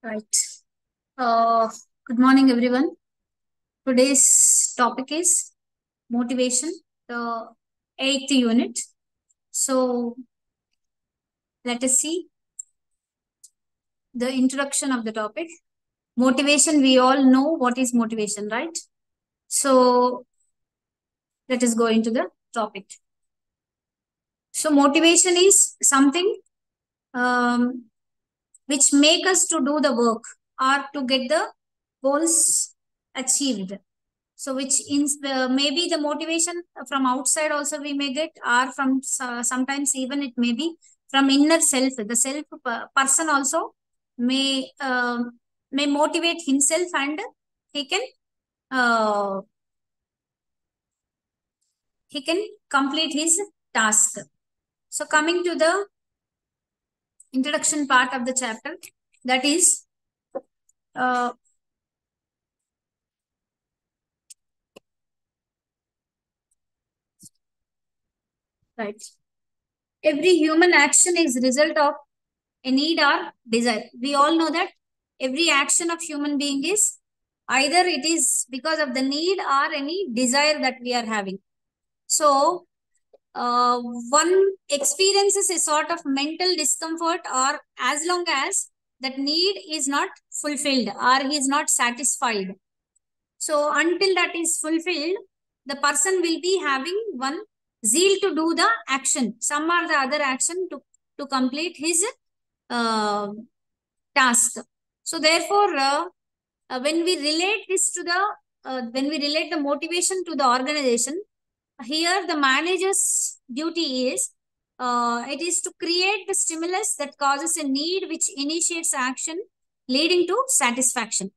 Right. Uh, Good morning, everyone. Today's topic is motivation, the eighth unit. So let us see the introduction of the topic. Motivation, we all know what is motivation, right? So let us go into the topic. So motivation is something um, which make us to do the work or to get the goals achieved. So which maybe the motivation from outside also we may get, or from sometimes even it may be from inner self. The self person also may may motivate himself, and he can uh, he can complete his task. So coming to the introduction part of the chapter, that is uh, right. Every human action is result of a need or desire. We all know that every action of human being is either it is because of the need or any desire that we are having. So one experiences a sort of mental discomfort, or as long as that need is not fulfilled or he is not satisfied. So until that is fulfilled, the person will be having one zeal to do the action, some or the other action to complete his uh, task. So therefore, when we relate this to the when we relate the motivation to the organization, here the manager's duty is it is to create the stimulus that causes a need which initiates action leading to satisfaction.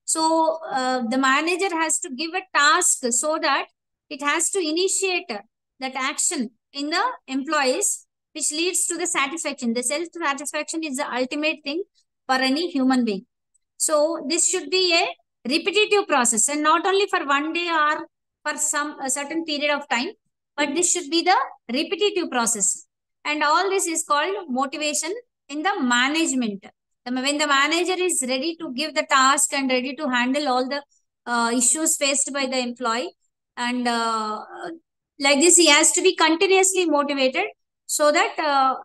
So the manager has to give a task so that it has to initiate that action in the employees, which leads to the satisfaction. The self satisfaction is the ultimate thing for any human being. So this should be a repetitive process, and not only for one day or for some a certain period of time, but this should be the repetitive process. And all this is called motivation in the management. When the manager is ready to give the task and ready to handle all the issues faced by the employee, and like this, he has to be continuously motivated so that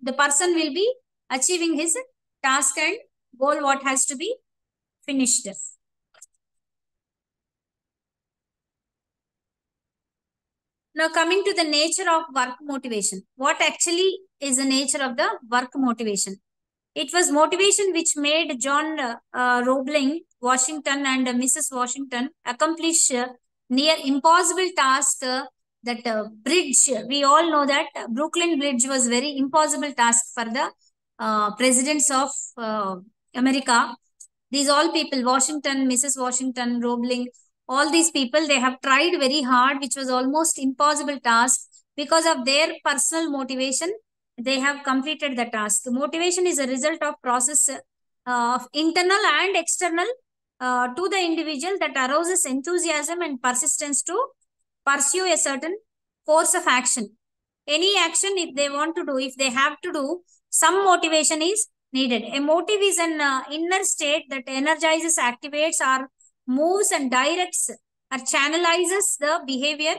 the person will be achieving his task and goal what has to be finished. Now coming to the nature of work motivation. What actually is the nature of the work motivation? It was motivation which made John Roebling, Washington, and Mrs. Washington accomplish near impossible task. That bridge, we all know that Brooklyn Bridge was very impossible task for the presidents of America. These all people, Washington, Mrs. Washington, Roebling, all these people, they have tried very hard, which was almost impossible task. Because of their personal motivation, they have completed the task. Motivation is a result of process of internal and external to the individual that arouses enthusiasm and persistence to pursue a certain course of action. Any action, if they want to do, if they have to do, some motivation is needed. A motive is an inner state that energizes, activates, or moves and directs or channelizes the behavior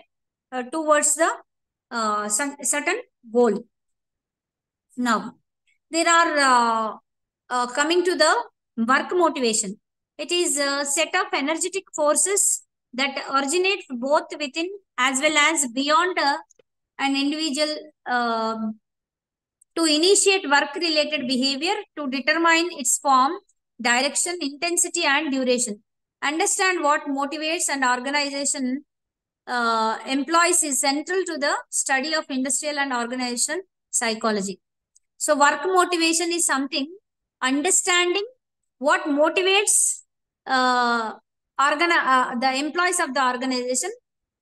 towards the certain goal. Now, there are coming to the work motivation. It is a set of energetic forces that originate both within as well as beyond an individual to initiate work related behavior, to determine its form, direction, intensity, and duration. Understand what motivates an organization employees is central to the study of industrial and organizational psychology. So, work motivation is something understanding what motivates the employees of the organization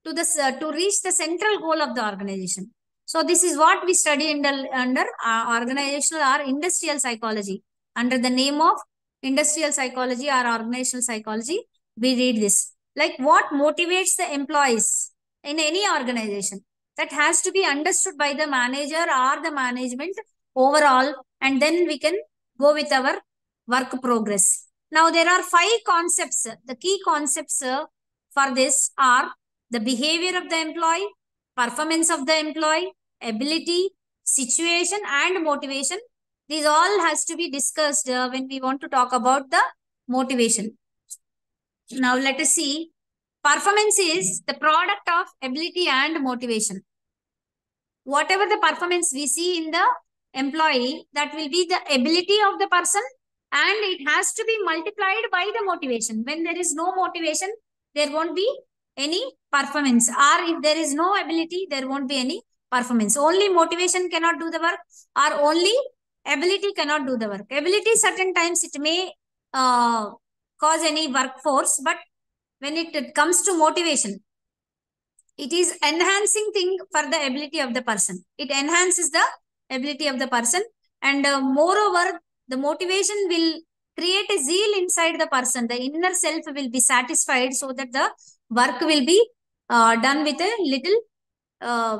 to reach the central goal of the organization. So, this is what we study under organizational or industrial psychology. Under the name of industrial psychology or organizational psychology, we read this. Like what motivates the employees in any organization, that has to be understood by the manager or the management overall, and then we can go with our work progress. Now, there are five concepts. The key concepts for this are the behavior of the employee, performance of the employee, ability, situation, and motivation. These all has to be discussed when we want to talk about the motivation. Now, let us see. Performance is the product of ability and motivation. Whatever the performance we see in the employee, that will be the ability of the person, and it has to be multiplied by the motivation. When there is no motivation, there won't be any performance, or if there is no ability, there won't be any performance. Only motivation cannot do the work, or only ability cannot do the work. Ability, certain times it may cause any workforce, but when it comes to motivation, it is enhancing thing for the ability of the person. It enhances the ability of the person, and moreover, the motivation will create a zeal inside the person. The inner self will be satisfied, so that the work will be done with a little uh,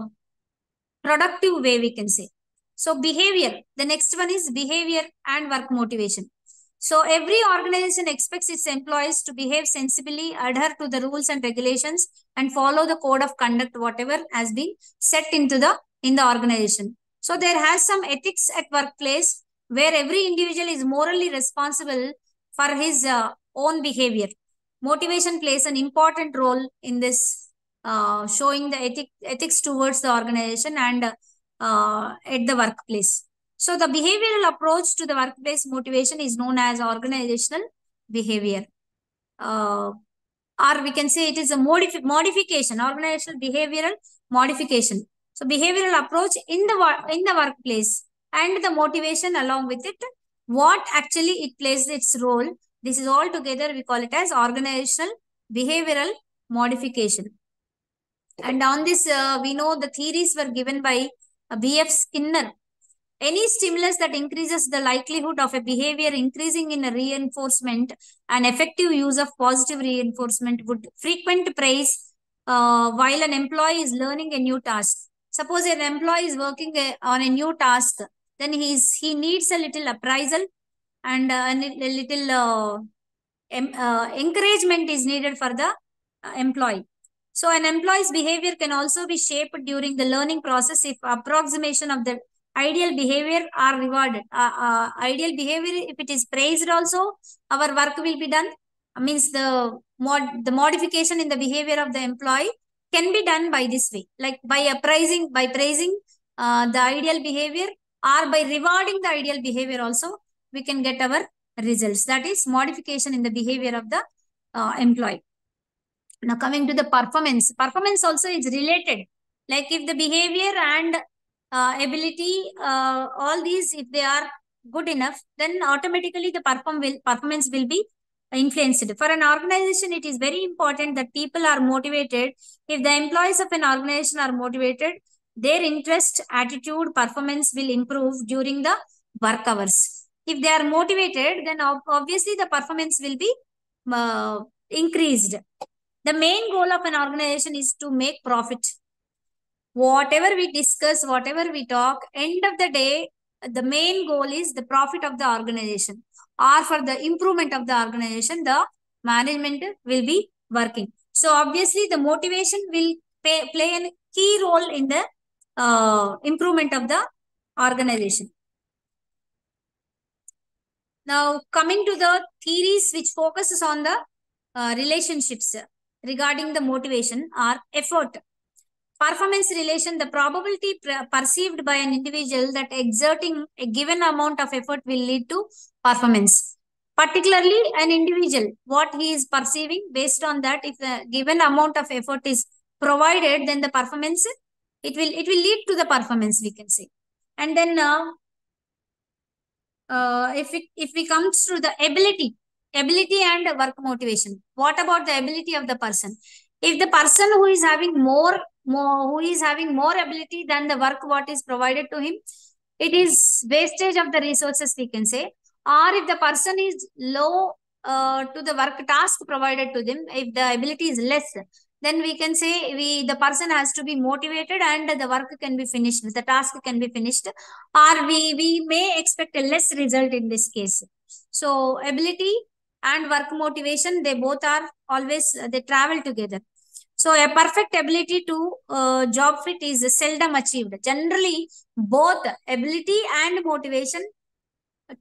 productive way, we can say. So behavior, the next one is behavior and work motivation. So every organization expects its employees to behave sensibly, adhere to the rules and regulations, and follow the code of conduct, whatever has been set into the in the organization. So there has some ethics at workplace, where every individual is morally responsible for his own behavior. Motivation plays an important role in this, showing the ethics towards the organization and at the workplace. So the behavioral approach to the workplace motivation is known as organizational behavior. Or we can say it is a modification, organizational behavioral modification. So behavioral approach in the workplace, and the motivation along with it, what actually it plays its role. This is all together we call it as organizational behavioral modification. And on this, we know the theories were given by B.F. Skinner. Any stimulus that increases the likelihood of a behavior increasing in a reinforcement and effective use of positive reinforcement would frequent praise while an employee is learning a new task. Suppose an employee is working on a new task, then he needs a little appraisal, and a little encouragement is needed for the employee. So an employee's behavior can also be shaped during the learning process if approximation of the ideal behavior are rewarded. Ideal behavior, if it is praised also, our work will be done. Means the modification in the behavior of the employee can be done by this way, like by praising the ideal behavior, or by rewarding the ideal behavior also, we can get our results. That is modification in the behavior of the employee. Now coming to the performance also is related. Like if the behavior and ability, all these, if they are good enough, then automatically the performance will be influenced. For an organization, it is very important that people are motivated. If the employees of an organization are motivated, their interest, attitude, performance will improve during the work hours. If they are motivated, then obviously the performance will be increased. The main goal of an organization is to make profit. Whatever we discuss, whatever we talk, end of the day, the main goal is the profit of the organization, or for the improvement of the organization, the management will be working. So obviously the motivation will play a key role in the improvement of the organization. Now coming to the theories which focuses on the relationships regarding the motivation are effort. Performance relation, the probability perceived by an individual that exerting a given amount of effort will lead to performance. Particularly an individual, what he is perceiving, based on that, if a given amount of effort is provided, then the performance, it will lead to the performance, we can say. And then if we come to the ability and work motivation, what about the ability of the person? If the person who is having more ability than the work what is provided to him, it is wastage of the resources, we can say. Or if the person is low to the work task provided to them, if the ability is less, then we can say the person has to be motivated and the work can be finished, the task can be finished, or we may expect a less result in this case. So ability and work motivation, they both are always, they travel together. So a perfect ability to job fit is seldom achieved. Generally, both ability and motivation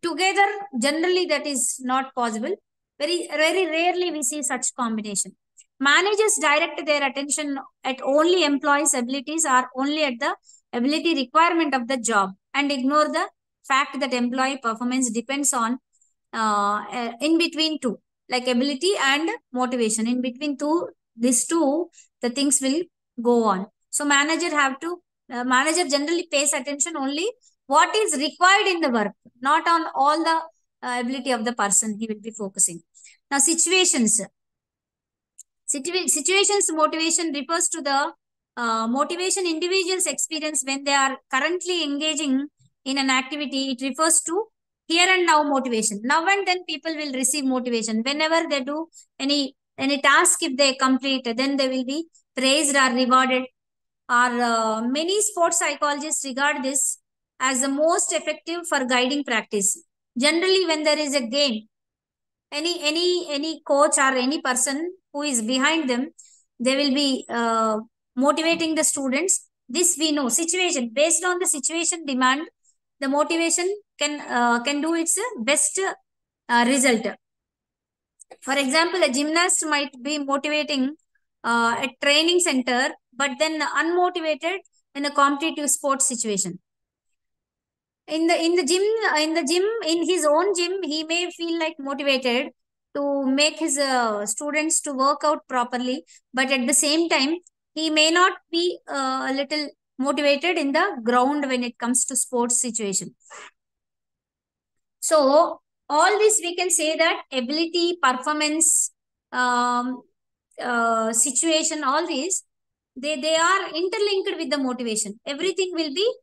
together, generally that is not possible. Very rarely we see such combination. Managers direct their attention at only employees abilities or only at the ability requirement of the job, and ignore the fact that employee performance depends on in between two, like ability and motivation. In between two, these two, the things will go on. So manager generally pays attention only what is required in the work, not on all the ability of the person he will be focusing. Now situations motivation refers to the motivation individuals experience when they are currently engaging in an activity. It refers to here and now motivation. Now and then people will receive motivation whenever they do any task. If they complete, then they will be praised or rewarded. Or many sports psychologists regard this as the most effective for guiding practice. Generally, when there is a game, any coach or any person who is behind them, they will be motivating the students. This we know, situation based on the situation demand, the motivation can do its best result. For example, a gymnast might be motivating a training center, but then unmotivated in a competitive sports situation. In the gym in his own gym, he may feel like motivated to make his students to work out properly, but at the same time he may not be a little motivated in the ground when it comes to sports situation. So all this we can say that ability, performance, um, situation, all these, they are interlinked with the motivation. Everything will be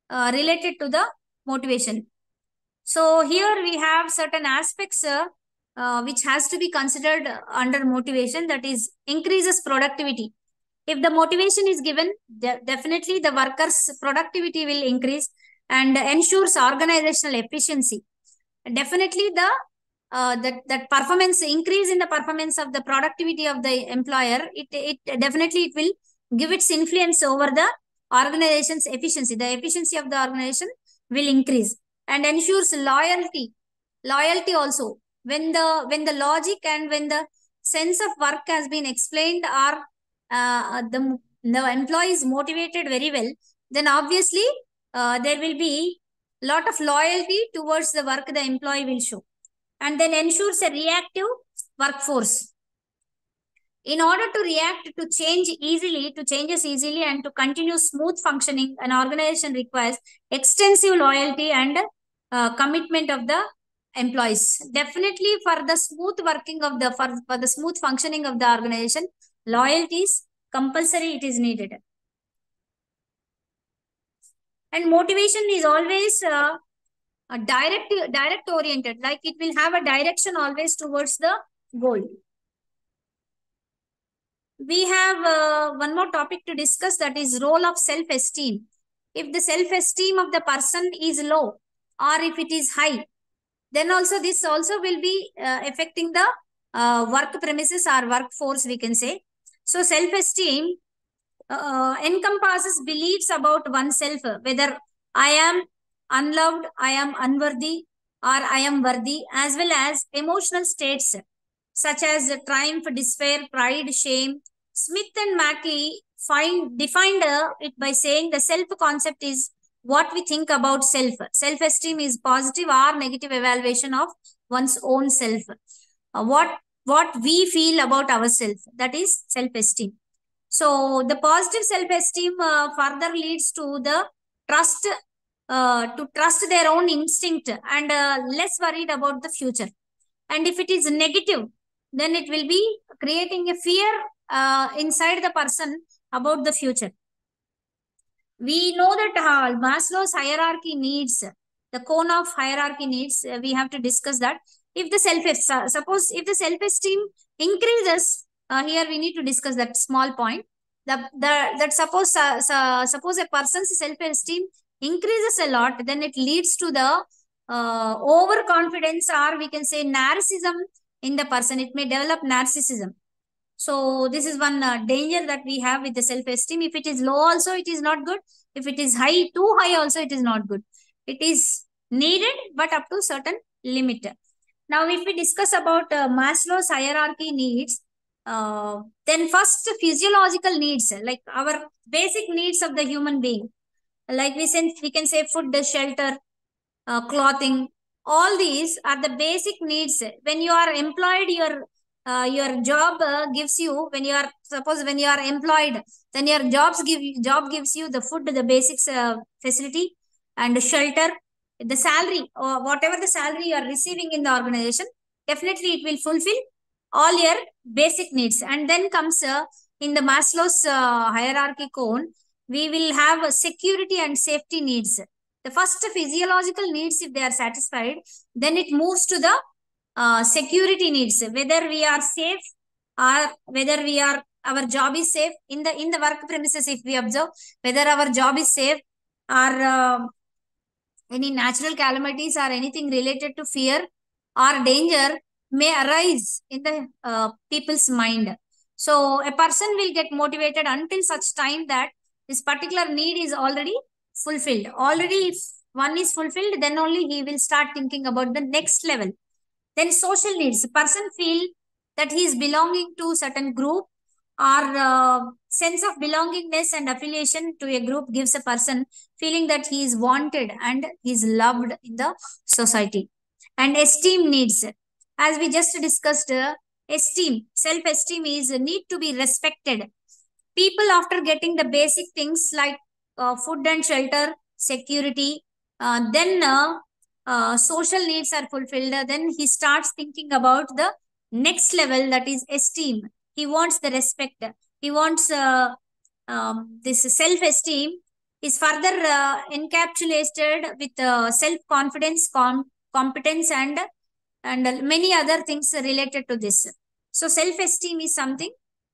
related to the motivation. So here we have certain aspects which has to be considered under motivation, that is increases productivity. If the motivation is given, definitely the workers productivity will increase and ensures organizational efficiency. Definitely that performance increase in the performance of the productivity of the employer, it definitely it will give its influence over the organization's efficiency. The efficiency of the organization will increase and ensures loyalty also. When the logic and when the sense of work has been explained, or the employee is motivated very well, then obviously there will be lot of loyalty towards the work the employee will show. And then ensures a reactive workforce. In order to react to changes easily and to continue smooth functioning, an organization requires extensive loyalty and commitment of the employees. Definitely for the smooth working of the for the smooth functioning of the organization, loyalty is compulsory, it is needed. And motivation is always direct oriented, like it will have a direction always towards the goal. We have one more topic to discuss, that is role of self esteem. If the self esteem of the person is low or if it is high, then also this also will be affecting the work premises or workforce, we can say. So self esteem encompasses beliefs about oneself, whether I am unloved, I am unworthy, or I am worthy, as well as emotional states such as triumph, despair, pride, shame. Smith and Mackey defined it by saying the self concept is what we think about self. Self esteem is positive or negative evaluation of one's own self. What we feel about ourselves, that is self esteem. So the positive self-esteem further leads to the trust, to trust their own instinct and less worried about the future. And if it is negative, then it will be creating a fear inside the person about the future. We know that Maslow's hierarchy needs, the cone of hierarchy needs, we have to discuss that. If the suppose if the self-esteem increases, here we need to discuss that small point. That suppose a person's self-esteem increases a lot, then it leads to the overconfidence, or we can say narcissism in the person. It may develop narcissism. So this is one danger that we have with the self-esteem. If it is low also, it is not good. If it is high, too high also, it is not good. It is needed, but up to certain limit. Now, if we discuss about Maslow's hierarchy needs, then first physiological needs, like our basic needs of the human being, like we can say food, shelter, clothing. All these are the basic needs. When you are employed, your job gives you. When you are suppose when you are employed, then your job gives you the food, the basics facility, and shelter, the salary, or whatever the salary you are receiving in the organization. Definitely, it will fulfill all your basic needs. And then comes in the Maslow's hierarchy cone, we will have security and safety needs. The first physiological needs, if they are satisfied, then it moves to the security needs, whether we are safe or whether our job is safe in the work premises. If we observe whether our job is safe, or any natural calamities or anything related to fear or danger may arise in the people's mind. So a person will get motivated until such time that this particular need is already fulfilled. Already, if one is fulfilled, then only he will start thinking about the next level. Then social needs. A person feel that he is belonging to certain group, or sense of belongingness and affiliation to a group gives a person feeling that he is wanted and he is loved in the society. And esteem needs. As we just discussed, esteem, self-esteem is a need to be respected. People, after getting the basic things like food and shelter, security, then social needs are fulfilled, then he starts thinking about the next level, that is esteem. He wants the respect. He wants this self-esteem is further encapsulated with self-confidence, competence, and many other things related to this. So self-esteem is something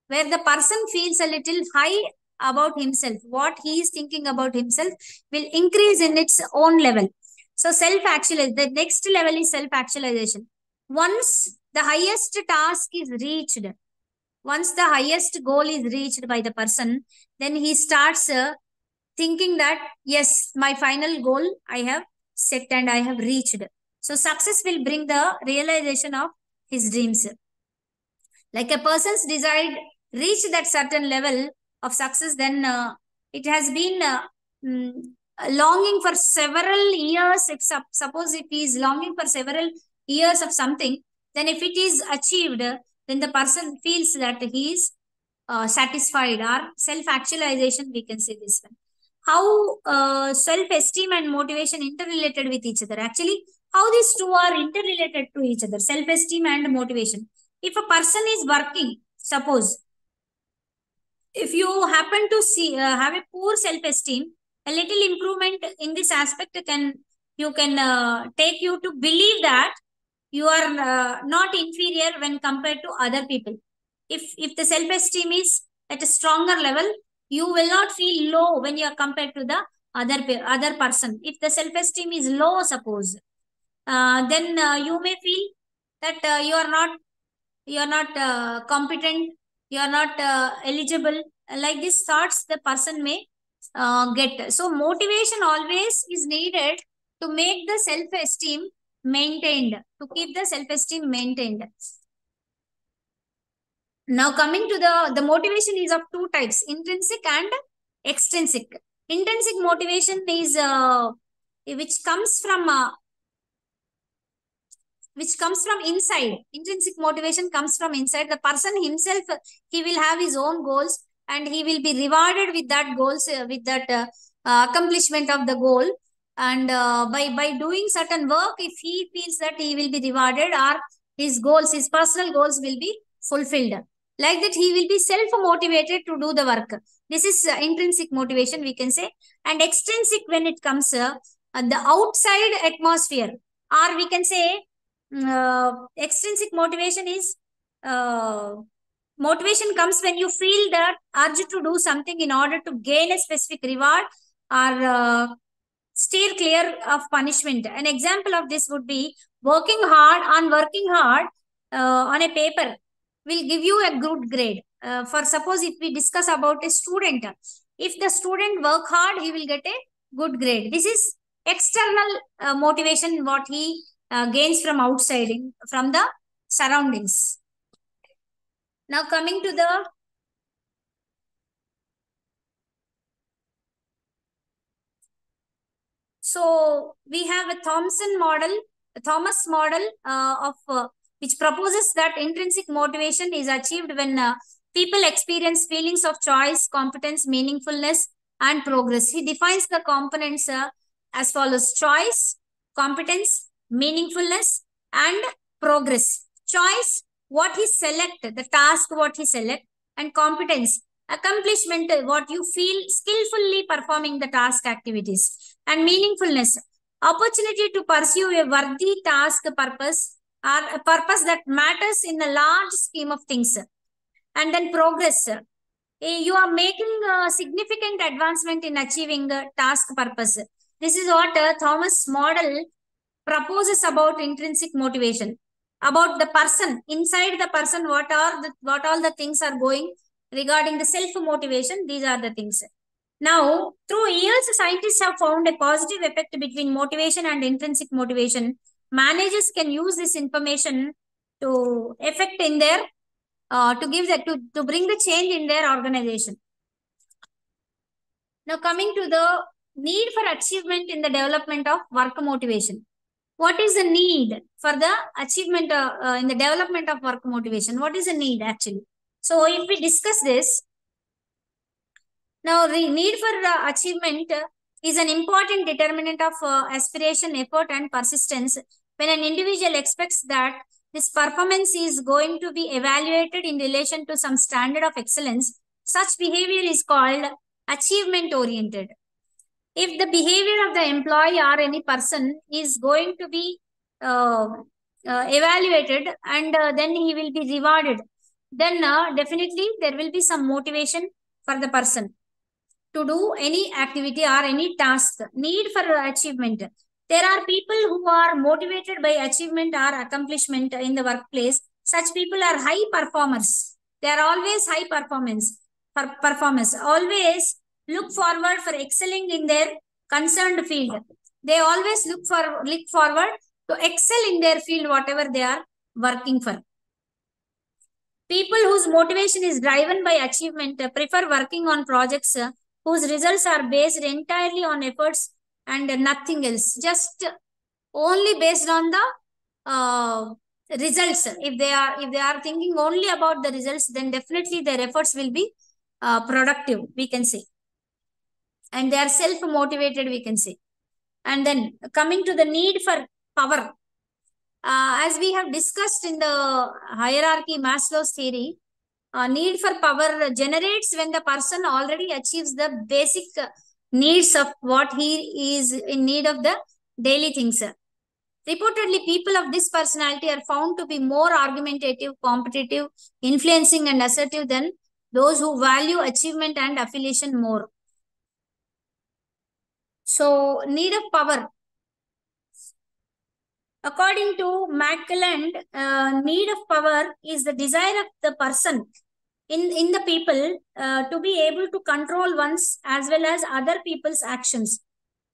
where the person feels a little high about himself. What he is thinking about himself will increase in its own level. So self-actualization, the next level is self-actualization. Once the highest task is reached, once the highest goal is reached by the person, then he starts thinking that, yes, my final goal I have set and I have reached. So success will bring the realization of his dreams. Like a person's desired reach that certain level of success, then it has been mm, longing for several years. If suppose if he is longing for several years of something, then if it is achieved, then the person feels that he is satisfied, or self-actualization, we can say this one. How self-esteem and motivation interrelated with each other? Actually, how these two are interrelated to each other, self-esteem and motivation. If a person is working, suppose if you happen to see have a poor self-esteem, a little improvement in this aspect can take you to believe that you are not inferior when compared to other people. If the self-esteem is at a stronger level, you will not feel low when you are compared to the other person. If the self-esteem is low, suppose, then you may feel that you are not competent, you are not eligible. Like these thoughts the person may get. So motivation always is needed to make the self-esteem maintained, to keep the self-esteem maintained. Now coming to the motivation is of two types, intrinsic and extrinsic. Intrinsic motivation is which comes from inside. Intrinsic motivation comes from inside. The person himself, he will have his own goals, and he will be rewarded with that goals, with that accomplishment of the goal. And by doing certain work, if he feels that he will be rewarded, or his goals, his personal goals will be fulfilled, like that he will be self-motivated to do the work. This is intrinsic motivation, we can say. And extrinsic, when it comes the outside atmosphere, or we can say extrinsic motivation is uh, Motivation comes when you feel that urge to do something in order to gain a specific reward or steer clear of punishment. An example of this would be working hard on a paper will give you a good grade. For suppose if we discuss about a student, if the student work hard, he will get a good grade. This is external motivation what he gains from outside, from the surroundings. Now coming to the So we have a Thomas model of which proposes that intrinsic motivation is achieved when people experience feelings of choice, competence, meaningfulness, and progress. He defines the components as follows: choice, competence, meaningfulness, and progress. Choice, what he select, the task what he select, and competence, accomplishment, what you feel skillfully performing the task activities, and meaningfulness, opportunity to pursue a worthy task purpose or a purpose that matters in a large scheme of things. And then progress, you are making a significant advancement in achieving a task purpose. This is what Thomas model proposes about intrinsic motivation, about the person inside the person, what all the things are going regarding the self motivation. These are the things. Now, through years, scientists have found a positive effect between motivation and intrinsic motivation. Managers can use this information to effect in their to give that to bring the change in their organization. Now, coming to the need for achievement in the development of work motivation. What is the need for the achievement in the development of work motivation? What is the need actually? So, if we discuss this, now, the need for achievement is an important determinant of aspiration, effort, and persistence. When an individual expects that his performance is going to be evaluated in relation to some standard of excellence, such behavior is called achievement oriented. If the behavior of the employee or any person is going to be evaluated and then he will be rewarded, then definitely there will be some motivation for the person to do any activity or any task. Need for achievement. There are people who are motivated by achievement or accomplishment in the workplace. Such people are high performers. They are always high performance. Always look forward for excelling in their concerned field. They always look forward to excel in their field, whatever they are working for. People whose motivation is driven by achievement prefer working on projects whose results are based entirely on efforts and nothing else. Just only based on the results. If they are thinking only about the results, then definitely their efforts will be productive, we can say. And they are self-motivated, we can say. And then coming to the need for power. As we have discussed in the hierarchy Maslow's theory, need for power generates when the person already achieves the basic needs of what he is in need of the daily things. Reportedly, people of this personality are found to be more argumentative, competitive, influencing, and assertive than those who value achievement and affiliation more. So, need of power. According to Mackelland, need of power is the desire of the person in the people to be able to control one's as well as other people's actions.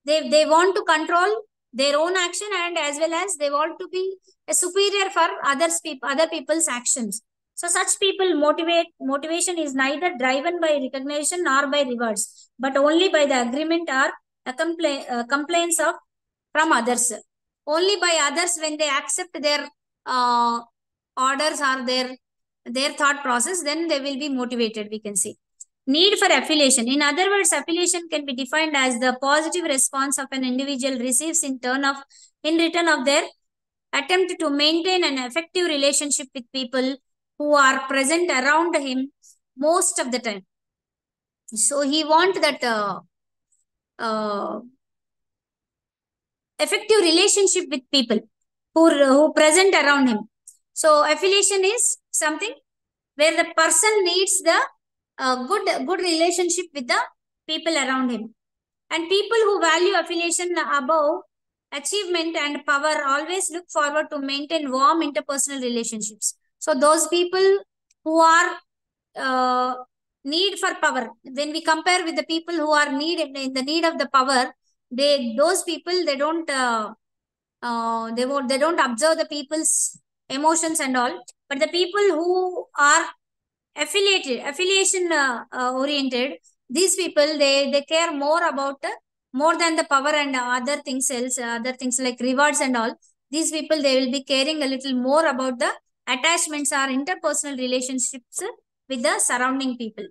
They want to control their own action and as well as they want to be a superior for other people's actions. So such people motivation is neither driven by recognition nor by rewards, but only by the agreement or complaints of from others. Only by others when they accept their orders or their thought process, then they will be motivated, we can say. Need for affiliation. In other words, affiliation can be defined as the positive response of an individual receives in return of their attempt to maintain an effective relationship with people who are present around him most of the time. So he want that uh, effective relationship with people who present around him. So affiliation is something where the person needs the good relationship with the people around him. And people who value affiliation above achievement and power always look forward to maintain warm interpersonal relationships. So those people who are uh, need for power, when we compare with the people who are in the need of the power, those people they don't observe the people's emotions and all. But the people who are affiliation oriented, these people they care more about more than the power and other things else, other things like rewards and all. These people they will be caring a little more about the attachments or interpersonal relationships with the surrounding people.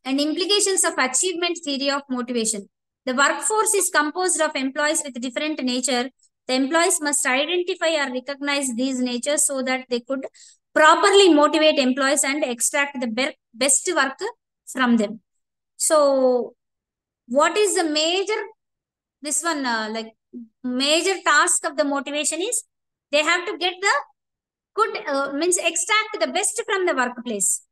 And implications of achievement theory of motivation. The workforce is composed of employees with different nature. The employees must identify or recognize these natures so that they could properly motivate employees and extract the best work from them. So, what is the this one, like major task of the motivation is they have to get the good, means extract the best from the workplace.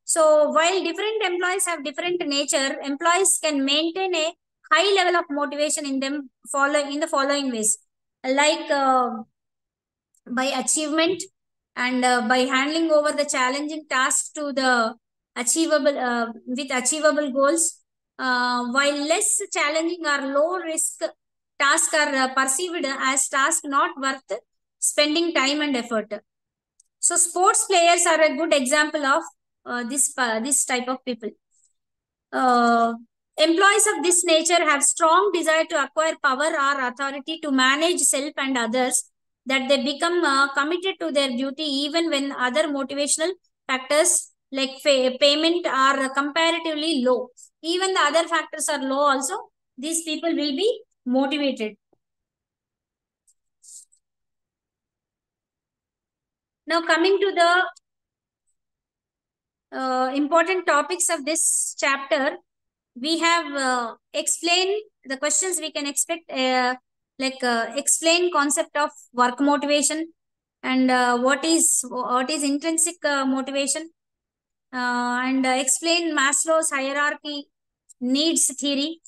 So while different employees have different nature, employees can maintain a high level of motivation in them in the following ways, like by achievement and by handling over the challenging tasks to the achievable with achievable goals, while less challenging or low risk tasks are perceived as tasks not worth spending time and effort. So sports players are a good example of this type of people. Uh, Employees of this nature have strong desire to acquire power or authority to manage self and others, that they become committed to their duty even when other motivational factors like payment are comparatively low. Even the other factors are low also, these people will be motivated. Now coming to the important topics of this chapter, we have explained the questions we can expect, explain concept of work motivation and what is intrinsic motivation, and explain Maslow's hierarchy needs theory.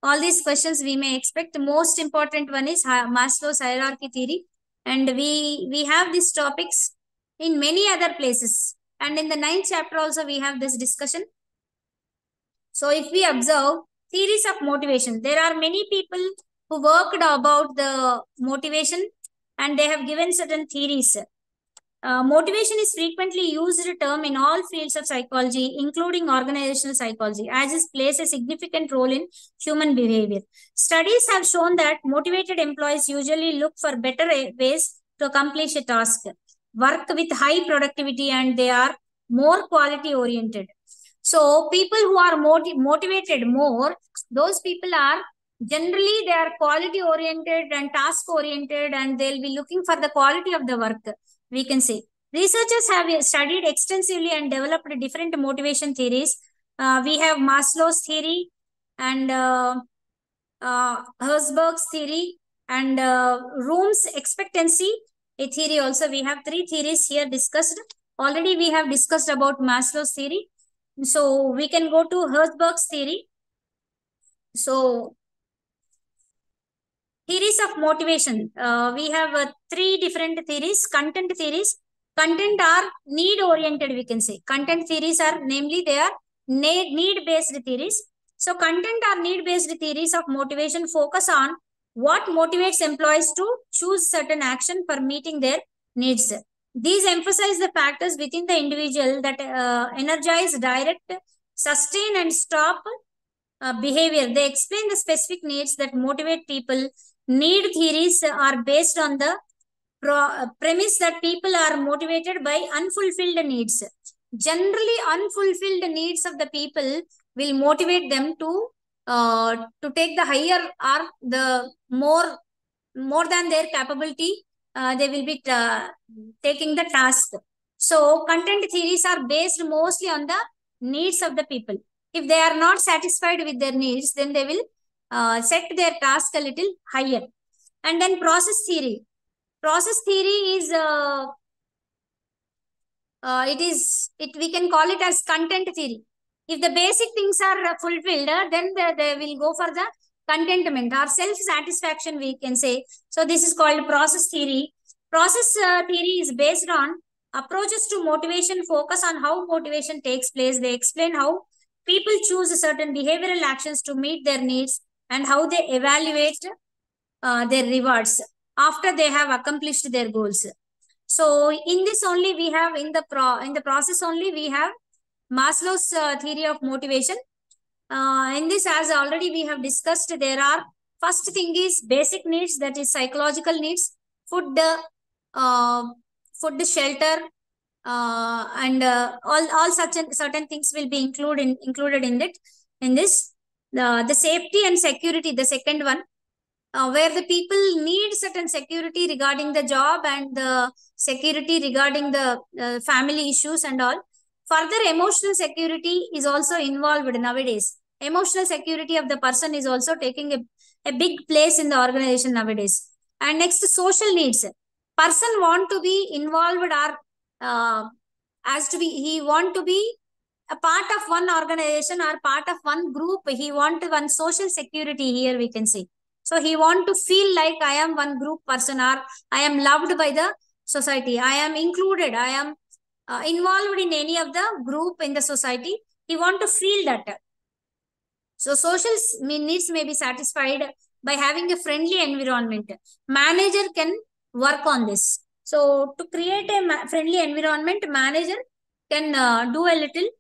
All these questions we may expect. Most important one is Maslow's hierarchy theory, and we have these topics in many other places. And in the ninth chapter also we have this discussion. So if we observe theories of motivation, there are many people who worked about the motivation and they have given certain theories. Motivation is frequently used term in all fields of psychology, including organizational psychology, as it plays a significant role in human behavior. Studies have shown that motivated employees usually look for better ways to accomplish a task, work with high productivity, and they are more quality oriented. So people who are motivated more, those people are generally they are quality oriented and task oriented, and they'll be looking for the quality of the work, we can say. Researchers have studied extensively and developed different motivation theories. We have Maslow's theory and Herzberg's theory and Room's expectancy a theory also. We have three theories here discussed. Already we have discussed about Maslow's theory. So we can go to Herzberg's theory. So theories of motivation. We have three different theories. Content theories. Content are need oriented, we can say. Content theories are namely they are need based theories. So content or need based theories of motivation focus on what motivates employees to choose certain action for meeting their needs. These emphasize the factors within the individual that energize, direct, sustain, and stop behavior. They explain the specific needs that motivate people. Need theories are based on the premise that people are motivated by unfulfilled needs. Generally, unfulfilled needs of the people will motivate them to take the higher or the more than their capability. They will be taking the task. So, content theories are based mostly on the needs of the people. If they are not satisfied with their needs, then they will set their task a little higher. And then process theory. Process theory is we can call it as content theory. If the basic things are fulfilled, then they will go for the contentment or self satisfaction, we can say. So this is called process theory. Process theory is based on approaches to motivation, focus on how motivation takes place. They explain how people choose certain behavioral actions to meet their needs and how they evaluate their rewards after they have accomplished their goals. So in this only we have in the process only we have Maslow's theory of motivation. In this, as already we have discussed, there are first thing is basic needs, that is psychological needs, food, uh, food, shelter, and all such certain things will be included in it. In this, the safety and security, the second one, where the people need certain security regarding the job and the security regarding the family issues and all. Further, emotional security is also involved nowadays. Emotional security of the person is also taking a big place in the organization nowadays. And next, social needs. Person want to be involved or as to be, he want to be a part of one organization or part of one group. He want one social security here, we can say. So he want to feel like I am one group person, or I am loved by the society. I am included. I am involved in any of the group in the society. He want to feel that. So social needs may be satisfied by having a friendly environment. Manager can work on this. So to create a friendly environment, manager can do a little.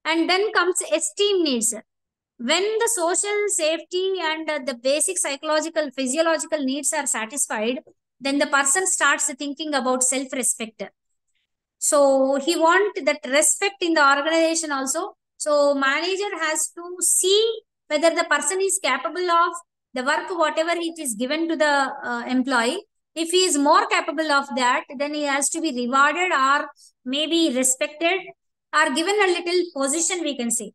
And then comes esteem needs. When the social safety and the basic psychological, physiological needs are satisfied, then the person starts thinking about self-respect. So he want that respect in the organization also. So manager has to see whether the person is capable of the work, whatever it is given to the employee. If he is more capable of that, then he has to be rewarded or maybe respected or given a little position, we can say.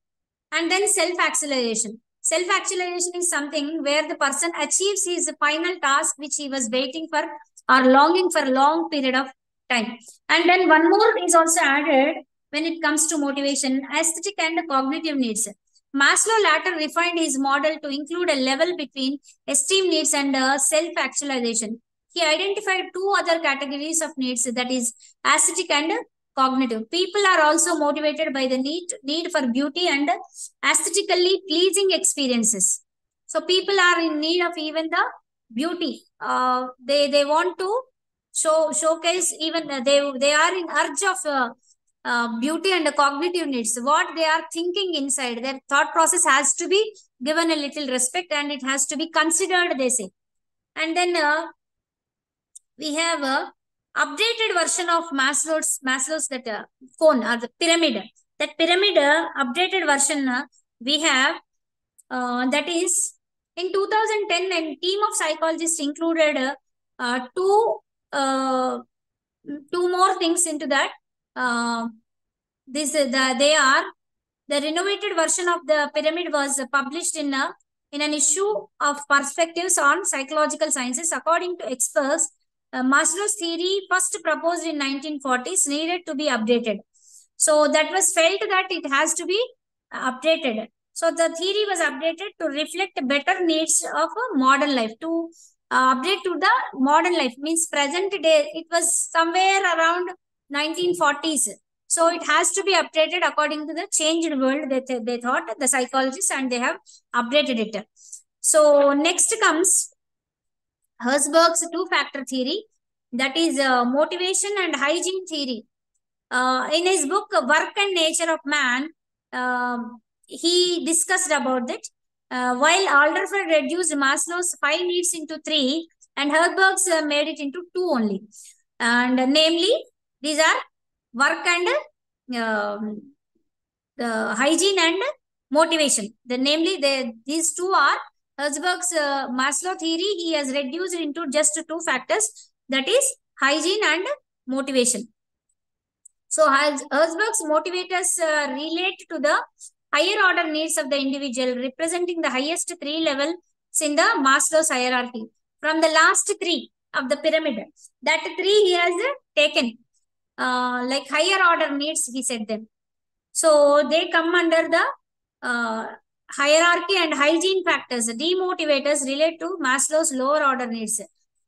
And then self-acceleration. Self-acceleration is something where the person achieves his final task which he was waiting for or longing for a long period of time. And then one more is also added when it comes to motivation, aesthetic and cognitive needs. Maslow later refined his model to include a level between esteem needs and self-actualization. He identified two other categories of needs, that is aesthetic and cognitive. People are also motivated by the need for beauty and aesthetically pleasing experiences. So people are in need of even the beauty. They want to showcase, even they are in urge of beauty and cognitive needs. What they are thinking inside, their thought process has to be given a little respect and it has to be considered, they say. And then we have a updated version of Maslow's that cone or the pyramid. That pyramid updated version we have that is in 2010, a team of psychologists included uh, two more things into that. They are the renovated version of the pyramid was published in an issue of Perspectives on Psychological Sciences. According to experts, Maslow's theory, first proposed in 1940s, needed to be updated. So that was felt that it has to be updated. So the theory was updated to reflect better needs of a modern life, to update to the modern life, means present day. It was somewhere around 1940s. So it has to be updated according to the changed world that they thought, the psychologists, and they have updated it. So next comes Herzberg's two-factor theory, that is motivation and hygiene theory. In his book, Work and Nature of Man, he discussed about it. While Alderfer reduced Maslow's 5 needs into 3, and Herzberg's made it into 2 only. And namely, these are work and hygiene and motivation. These two are Herzberg's Maslow theory. He has reduced it into just 2 factors, that is hygiene and motivation. So Herzberg's motivators relate to the higher order needs of the individual, representing the highest 3 levels in the Maslow's hierarchy. From the last 3 of the pyramid, that 3 he has taken. like higher order needs, he said them. So they come under the hierarchy and hygiene factors. Demotivators relate to Maslow's lower order needs.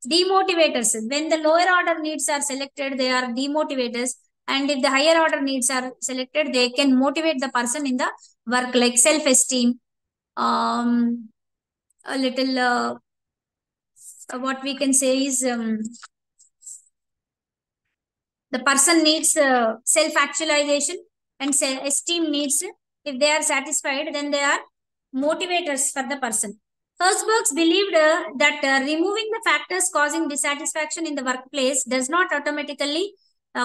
Demotivators, when the lower order needs are selected, they are demotivators. And if the higher order needs are selected, they can motivate the person in the work, like self-esteem, a little, what we can say is, the person needs self-actualization and self-esteem needs. If they are satisfied, then they are motivators for the person. Herzberg believed that removing the factors causing dissatisfaction in the workplace does not automatically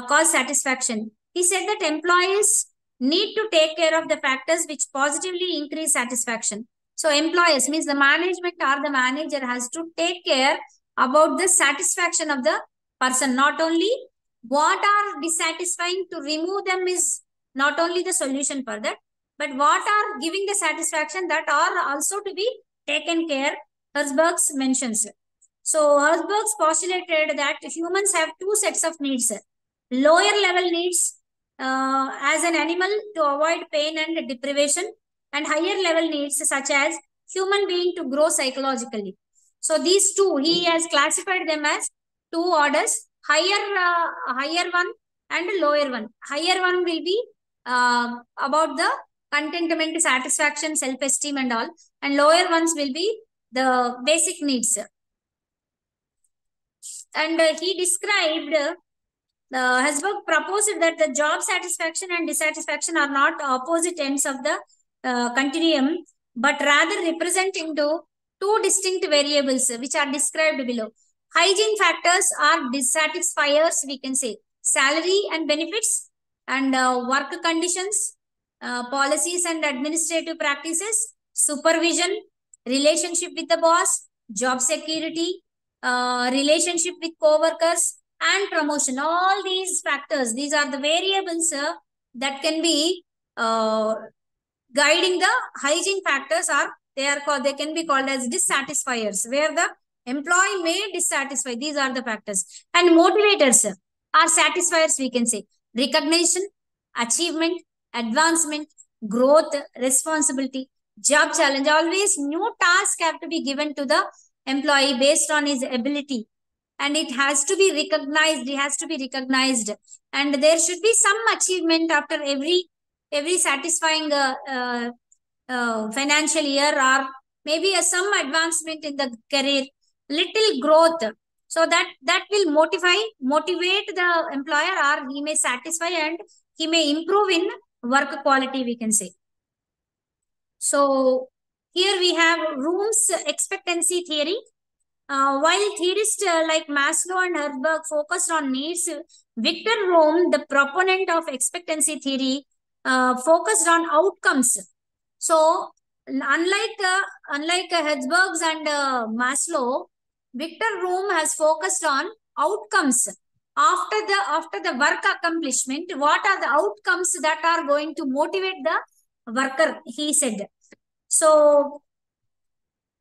cause satisfaction. He said that employees need to take care of the factors which positively increase satisfaction. So employers means the management or the manager has to take care about the satisfaction of the person, not only what are dissatisfying. To remove them is not only the solution for that, but what are giving the satisfaction, that are also to be taken care, Herzberg mentions. So Herzberg postulated that humans have two sets of needs. Lower level needs as an animal to avoid pain and deprivation, and higher level needs such as human being to grow psychologically. So these two, he has classified them as two orders, higher one and lower one. Higher one will be about the contentment, satisfaction, self-esteem and all, and lower ones will be the basic needs. And he described, Hesberg proposed that the job satisfaction and dissatisfaction are not opposite ends of the continuum, but rather represent into two distinct variables which are described below. Hygiene factors are dissatisfiers, we can say salary and benefits, and work conditions, policies and administrative practices, supervision, relationship with the boss, job security, relationship with co-workers, and promotion. All these factors, these are the variables that can be guiding the hygiene factors, are they can be called as dissatisfiers, where the employee may dissatisfy. These are the factors. And motivators are satisfiers, we can say recognition, achievement, advancement, growth, responsibility, job challenge. Always new tasks have to be given to the employee based on his ability, and it has to be recognized. He has to be recognized, and there should be some achievement after every satisfying financial year, or maybe some advancement in the career, little growth, so that will motivate the employer, or he may satisfy and he may improve in work quality, we can say. So here we have Room's expectancy theory. While theorists like Maslow and Herzberg focused on needs, Victor Room, the proponent of expectancy theory, focused on outcomes. So unlike Herzberg's and Maslow, Victor Room has focused on outcomes. After the work accomplishment, what are the outcomes that are going to motivate the worker, he said. So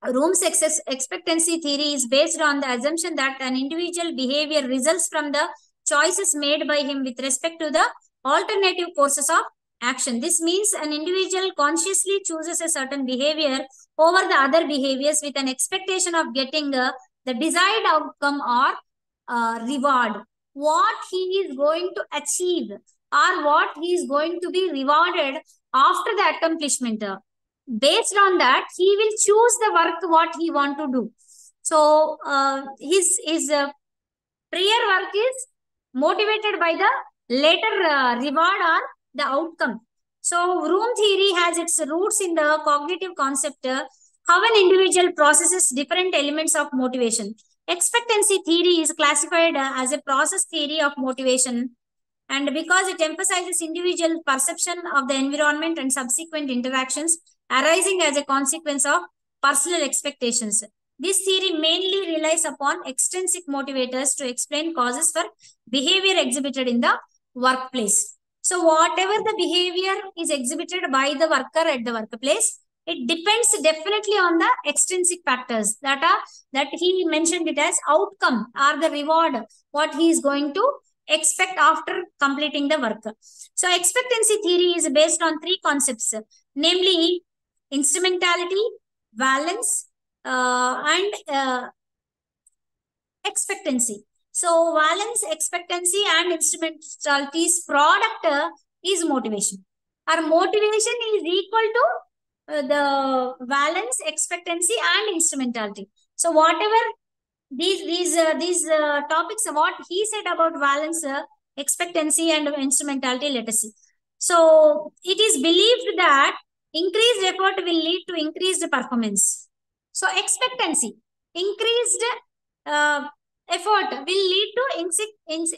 Room's expectancy theory is based on the assumption that an individual behavior results from the choices made by him with respect to the alternative courses of action. This means an individual consciously chooses a certain behavior over the other behaviors with an expectation of getting the desired outcome or reward. What he is going to achieve, or what he is going to be rewarded after the accomplishment. Based on that, he will choose the work what he want to do. So his prior work is motivated by the later reward or the outcome. So Room theory has its roots in the cognitive concept, how an individual processes different elements of motivation. Expectancy theory is classified as a process theory of motivation, and because it emphasizes individual perception of the environment and subsequent interactions arising as a consequence of personal expectations. This theory mainly relies upon extrinsic motivators to explain causes for behavior exhibited in the workplace. So whatever the behavior is exhibited by the worker at the workplace, it depends definitely on the extrinsic factors that he mentioned it as outcome or the reward, what he is going to expect after completing the work. So expectancy theory is based on three concepts, namely instrumentality, valence, and expectancy. So valence, expectancy, and instrumentality's product is motivation. Our motivation is equal to the valence, expectancy, and instrumentality. So whatever these topics, what he said about valence, expectancy, and instrumentality, let us see. So it is believed that increased effort will lead to increased performance. So expectancy, increased uh, effort will lead to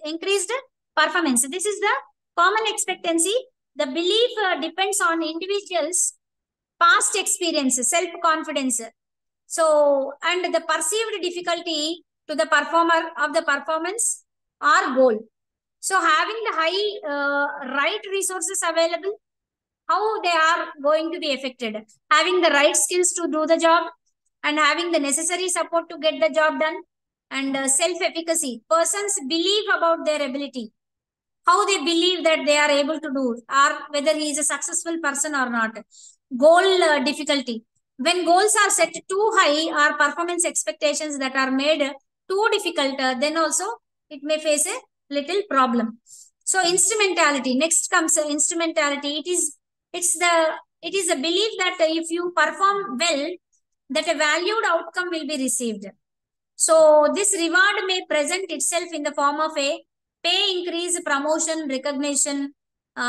increased performance. This is the common expectancy. The belief depends on individuals' past experience, self-confidence. So, and the perceived difficulty to the performer of the performance or goal. So, having the high right resources available, how they are going to be affected. Having the right skills to do the job and having the necessary support to get the job done, and self-efficacy. Persons believe about their ability, how they believe that they are able to do, or whether he is a successful person or not. Goal difficulty. When goals are set too high or performance expectations that are made too difficult, then also it may face a little problem. So instrumentality. Next comes instrumentality. It is a belief that if you perform well, that a valued outcome will be received. So this reward may present itself in the form of a pay increase, promotion, recognition,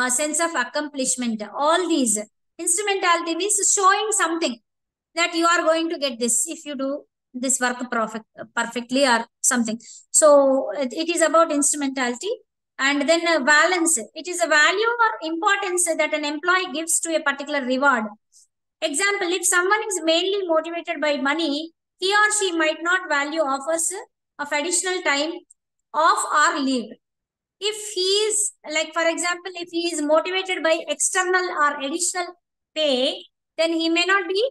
sense of accomplishment. All these instrumentality means showing something that you are going to get this if you do this work perfectly or something. So it is about instrumentality. And then valence. It is a value or importance that an employee gives to a particular reward. Example, if someone is mainly motivated by money, he or she might not value offers of additional time off or leave. If he is, like for example, if he is motivated by external or additional pay, then he may not be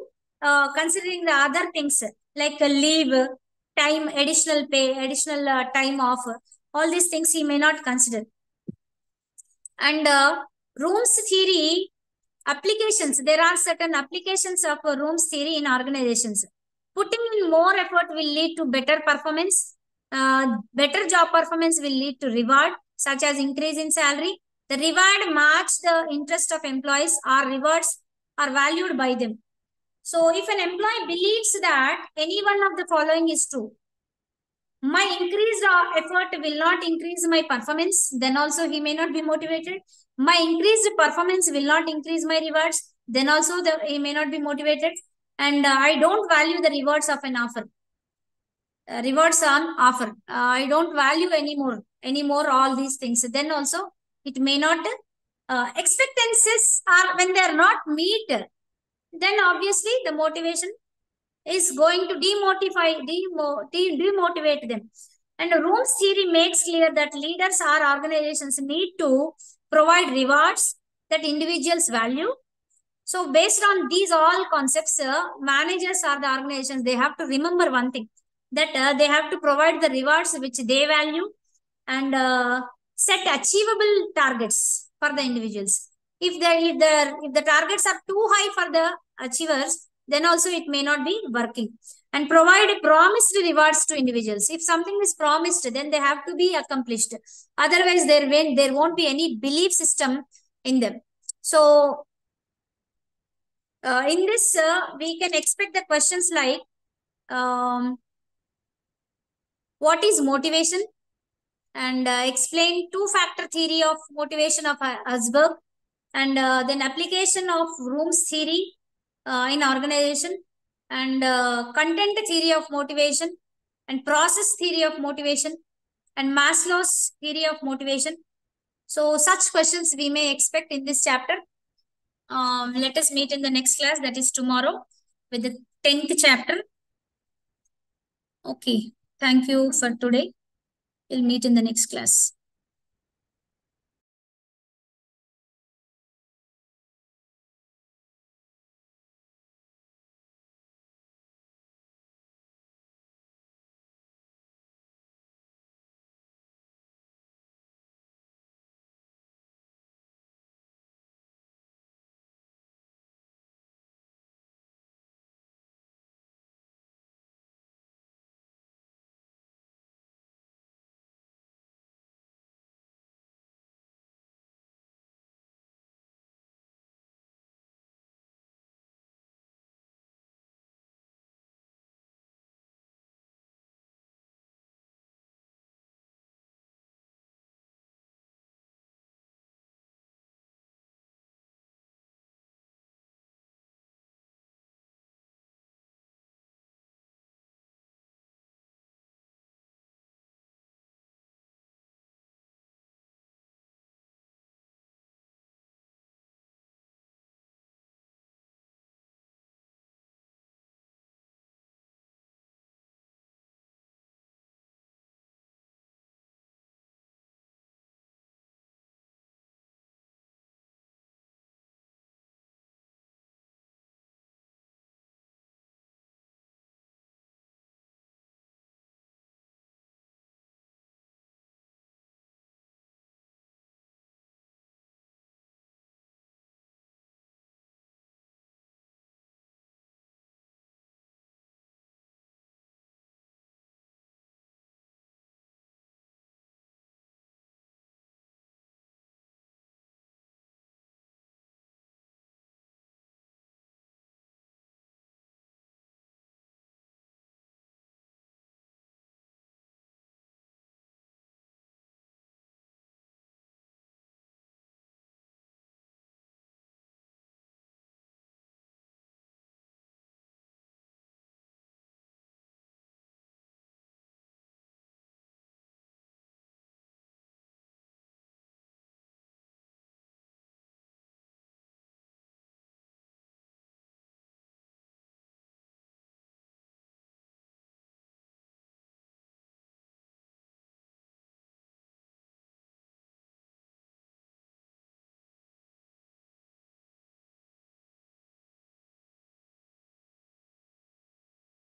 considering the other things like leave, time, additional pay, additional time off. All these things he may not consider. And rooms theory applications. There are certain applications of rooms theory in organizations. Putting in more effort will lead to better performance. Better job performance will lead to reward, such as increase in salary. The reward match the interest of employees, or rewards are valued by them. So if an employee believes that any one of the following is true, my increased effort will not increase my performance, then also he may not be motivated. My increased performance will not increase my rewards, then also he may not be motivated. And I don't value the rewards of an offer. Rewards on offer. I don't value anymore all these things. Then also it may not. Expectancies are when they are not meet, then obviously the motivation is going to demotivate them. And Rome's theory makes clear that leaders or organizations need to provide rewards that individuals value. So based on these all concepts, managers or the organizations, they have to remember one thing, that they have to provide the rewards which they value, and set achievable targets for the individuals. If the targets are too high for the achievers, then also it may not be working. And provide promised rewards to individuals. If something is promised, then they have to be accomplished. Otherwise, there won't be any belief system in them. So in this, we can expect the questions like, what is motivation? And explain two-factor theory of motivation of Asberg, and then application of Room's theory in organization, and content theory of motivation, and process theory of motivation, and Maslow's theory of motivation. So such questions we may expect in this chapter. Let us meet in the next class, that is tomorrow, with the 10th chapter. Okay, thank you for today. We'll meet in the next class.